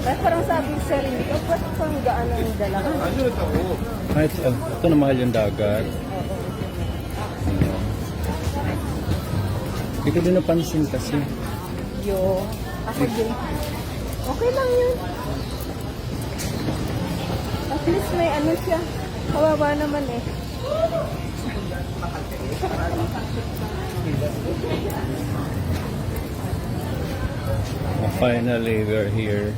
Kaya parang sabi sa sarili ko, ba't parang gaan ang dalahan? Ay, ito na mahal yung dagat. Hindi ko din napansin kasi. Yo, ako din. Okay lang yun. At least may ano siya. Kawawa naman eh. Finally, we're here.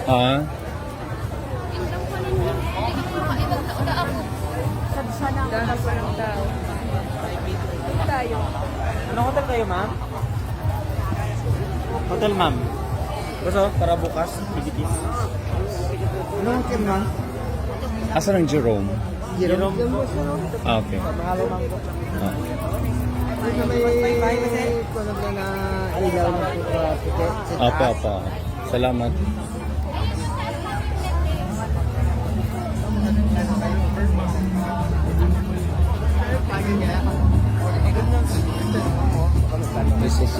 Ah? Dahan pa ng tao. Tayo. Anong hotel kayo, ma'am? Hotel, ma'am. Gusto, para bukas, bigitis. Anong hotel, ma'am? Asan ang Jerome? Jerome. Ah, okay. Mahalo, ma'am. Ah. May kung ano na ilaw na ticket. Apa. Salamat. This is